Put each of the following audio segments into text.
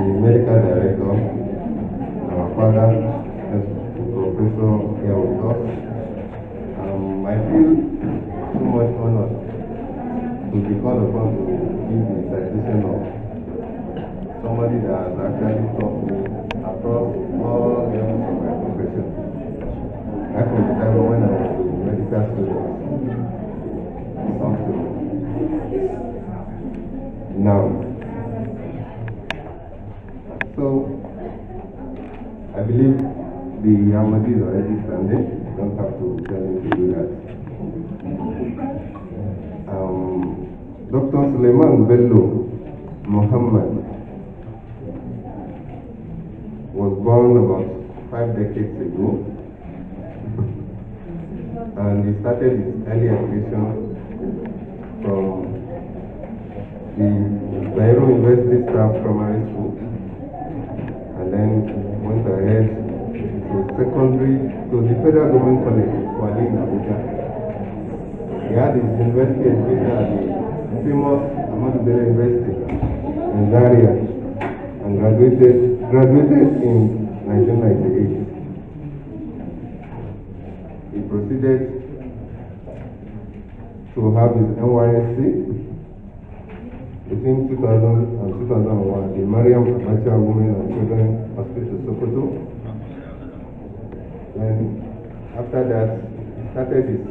medical director, our father, as Professor here with us. I feel so much honored to be called upon to give the citation of somebody that has actually taught me across all levels of my profession. Right from the time when I was a medical student, something. Now, so I believe the Ahmadi is already standing. You don't have to tell him to do that. Dr. Sulaiman B Muhammad was born about 5 decades ago, and he started his early education from the Cairo University Staff Primary School, and then went ahead to secondary to the Federal Government College, Kwali in Abuja. He had his university education at the famous Ahmadu Bello University in Zaria, and graduated in 1998. He proceeded to have his NYSC between 2000 and 2001, the Mariam Abacha Women and Children Hospital, Sokoto. And after that, he started his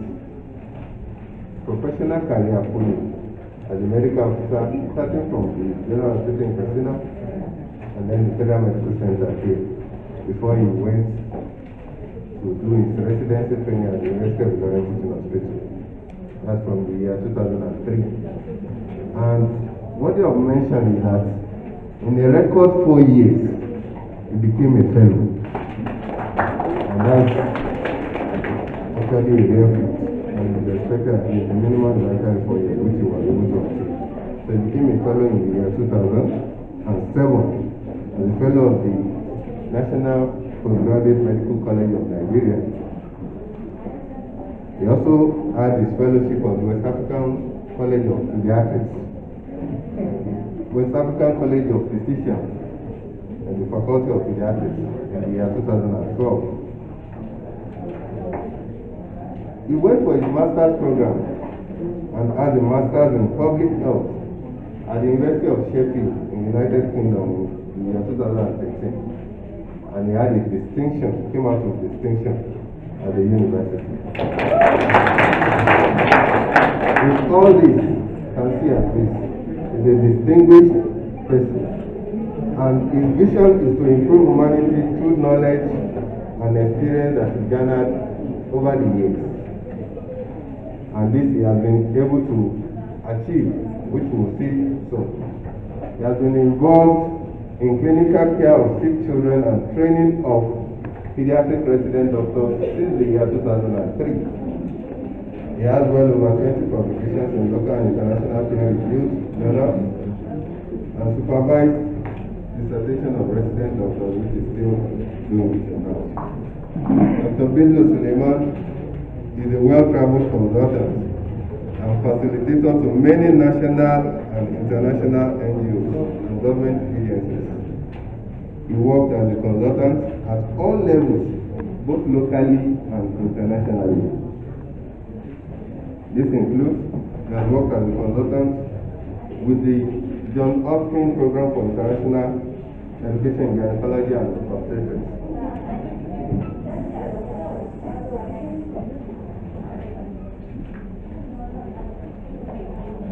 professional career fully as a medical officer, starting from the General Hospital in Katsina and then the Federal Medical Centre here, before he went to do his residency training at the University of Ibrahim Mu'uta. That's from the year 2003. And what you have mentioned is that in a record 4 years, he became a fellow. And that's actually a real feat. And the expected the minimum is actually 4 years, which he was able to achieve. So he became a fellow in the year 2007 as a fellow of the National Postgraduate Medical College of Nigeria. He also had his fellowship of the West African College of Pediatric, West African College of Citation, and the Faculty of Pediatrics in the year 2012. He went for his master's program and had a master's in public health at the University of Sheffield in the United Kingdom in the year 2013. And he had a distinction, came out with distinction at the university. With all this, you can see at least, is a distinguished person. And his vision is to improve humanity through knowledge and experience that he garnered over the years. And this he has been able to achieve, which we will see soon. He has been involved in clinical care of sick children and training of pediatric resident doctors since the year 2003. He has well over 20 publications in local and international peer-reviewed journals and supervised dissertation of resident doctors, which is still doing it now. Dr. Sulaiman is a well-traveled consultant and facilitator to many national and international NGOs and government agencies. He worked as a consultant at all levels, both locally and internationally. This includes he has worked as a consultant with the John Hopkins Program for International Education in Gynecology and Obstetrics.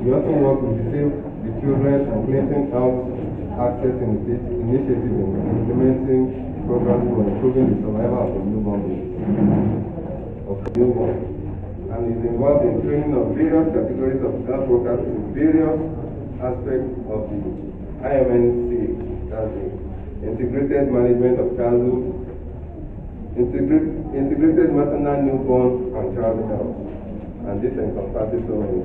We also work with the Save the Children and Clinton Health Access Initiative in implementing programs for improving the survival of the newborn babies. And is involved in training of various categories of health workers in various aspects of the IMNC, that's the Integrated Management of Childhood, Integrated Maternal, Newborn, and Child Health. And this encompasses so many,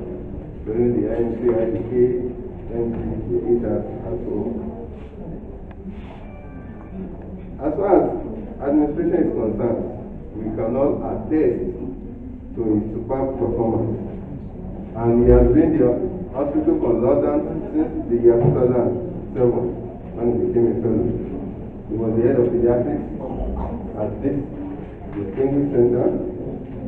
including the IMC, IDK, MC, the EDAS, and so on. As far as administration is concerned, we cannot attest to his superb performance. And he has been the hospital consultant since the year 2007, when when he became a fellow. He was the head of Pediatric at this distinguished center.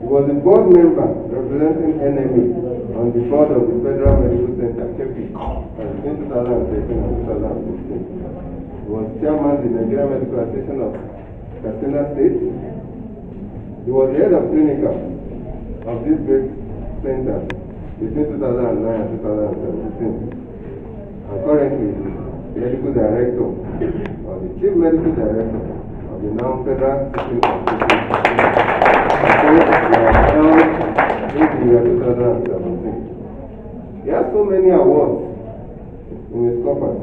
He was a board member representing NME on the board of the Federal Medical Centre Katsina between 2013 and 2015. He was chairman of the Nigerian Medical Association of Katsina State. He was the head of clinical of this great center between 2009 and 2017. And currently the medical director, or the chief medical director of the now Federal Teaching Hospital in the year 2017. He has so many awards in his corpus,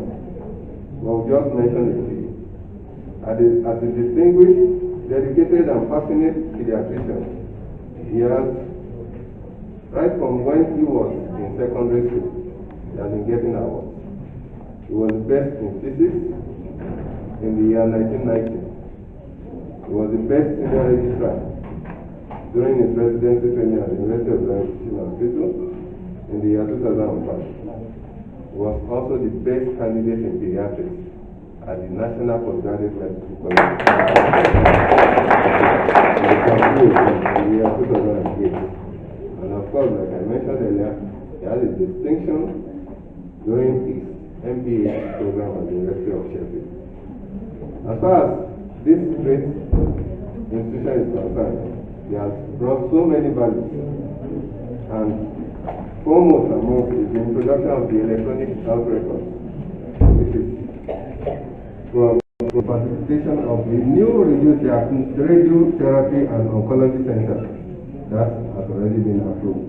but we'll just mention a few. As a distinguished, dedicated and passionate pediatrician, he has, right from when he was in secondary school, he has been getting awards. He was best in physics in the year 1990. He was the best senior registrar during his residency training at the University of Ibrahim Hospital in the year 2005. He was also the best candidate in pediatrics at the National Postgraduate Medical College in the year 2008. And of course, like I mentioned earlier, he had a distinction during his MBA program at the University of Sheffield. As far as this great institution is concerned, he has brought so many values, and foremost among is the introduction of the electronic health record, which is from the participation of the new radiotherapy and oncology center that has already been approved.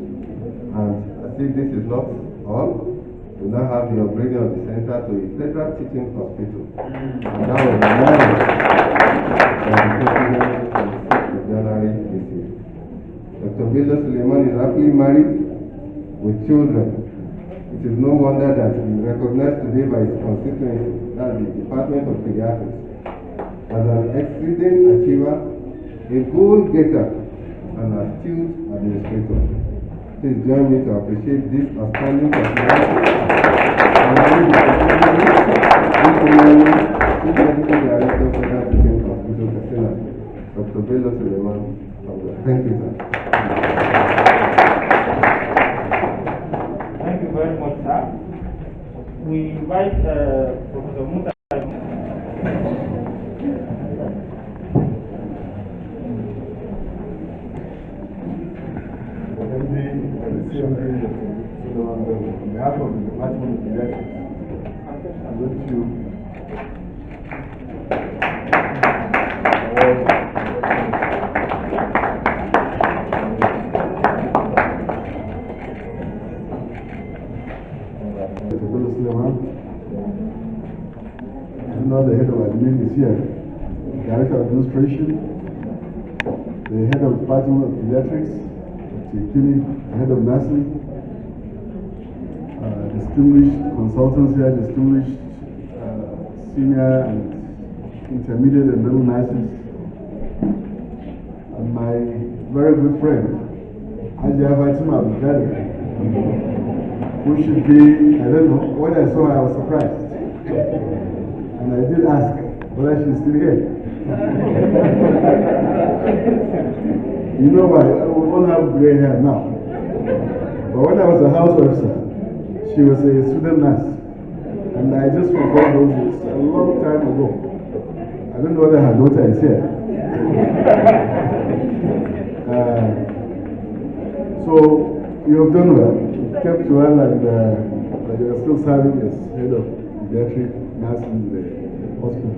And I think this is not all. We now have the upgrading of the center to a federal teaching hospital. And that was the January this year. Dr. Sulaiman is happily married with children. It is no wonder that he is recognized today by his constituency, that's the Department of Pediatrics, as an excellent achiever, a goal-getter, and an astute administrator. Please join me to appreciate this outstanding personality. Chief Medical Director of Federal Teaching Hospital Katsina, Dr. Sulaiman B. Thank you, sir. Thank you very much, sir. We invite Professor Mu'uta. On behalf of the Department of Pediatrics, I'm going to Dr. Sulaiman. I'm now the head of admin is here, Director of Administration, the head of Department of Pediatrics, the head of nursing, distinguished consultants here, distinguished senior and intermediate and middle nurses, and my very good friend, Ibrahim Mu'uta, who should be, I don't know, when I saw her I was surprised. And I did ask whether she's still here. You know why? We all have gray hair now. But when I was a house officer, she was a student nurse. And I just forgot those days a long time ago. I don't know whether her daughter is here. So you have done well. You kept well, and you are still serving as head of pediatric nursing in the hospital.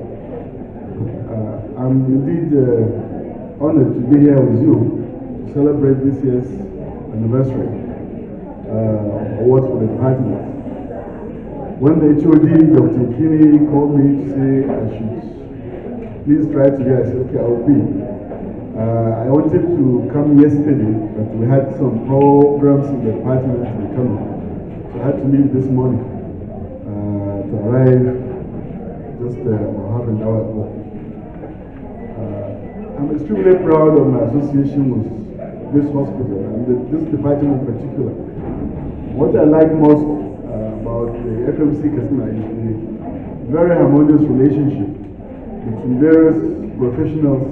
I'm indeed honored to be here with you to celebrate this year's anniversary award for the department. When the HOD, Dr. Kini, called me to say I should please try to be, I said, okay, I will be. I wanted to come yesterday, but we had some programs in the department to come. So I had to leave this morning to arrive just half an hour ago. I'm extremely proud of my association with this hospital and this department in particular. What I like most about the FMC Katsina is the very harmonious relationship between various professionals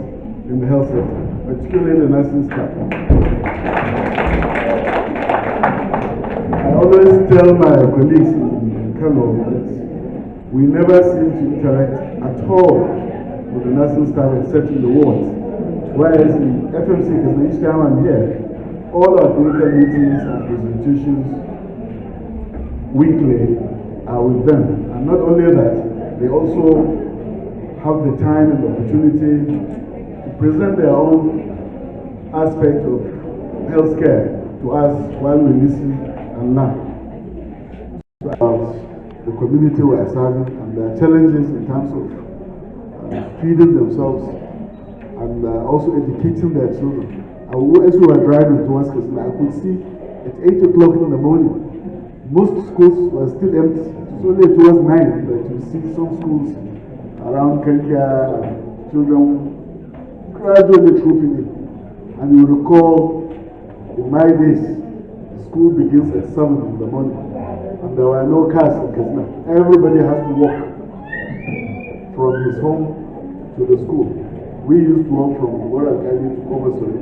in the health sector, particularly the nursing staff. I always tell my colleagues in Kano that we never seem to interact at all with the nursing staff except in the wards. Whereas in FMC, because each time I'm here, all our clinical meetings and presentations weekly are with them. And not only that, they also have the time and the opportunity to present their own aspect of healthcare to us while we listen and learn about the community we are serving and their challenges in terms of feeding themselves and also educating their children. As we were driving towards Katsina, I could see at 8 o'clock in the morning, most schools were still empty. It's only towards 9 that you see some schools around Kenya and children gradually trooping in. And you recall, in my days, the school begins at 7 in the morning, and there were no cars in Katsina. Everybody has to walk from his home to the school. We used to walk from Warakali to Komasori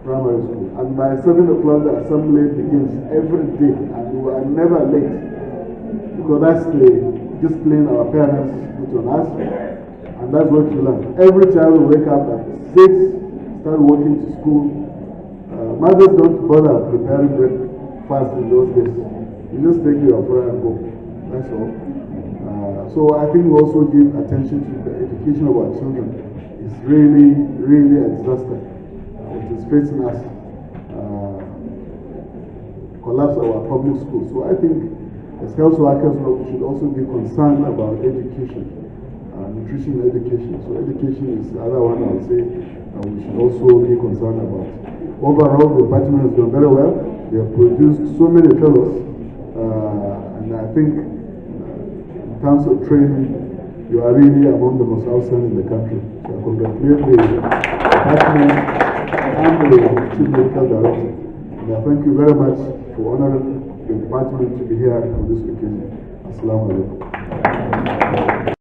Primary School, and by 7 o'clock the assembly begins every day, and we are never late, because that's the discipline our parents put on us, and that's what you learn. Every child will wake up at 6, start walking to school. Mothers don't bother preparing breakfast in those days. You just take your prayer and go. That's all. So I think we also give attention to the education of our children. It's really, really a disaster. It is facing us. Collapse our public schools. So I think as health workers, we should also be concerned about education, nutrition education. So education is the other one I would say we should also be concerned about. Overall, the department has done very well. They have produced so many fellows, and I think in terms of training, you are really among the most outstanding in the country. So I congratulate the department and the Chief Medical Director. And I thank you very much for honoring the department to be here on this occasion. Assalamu alaikum.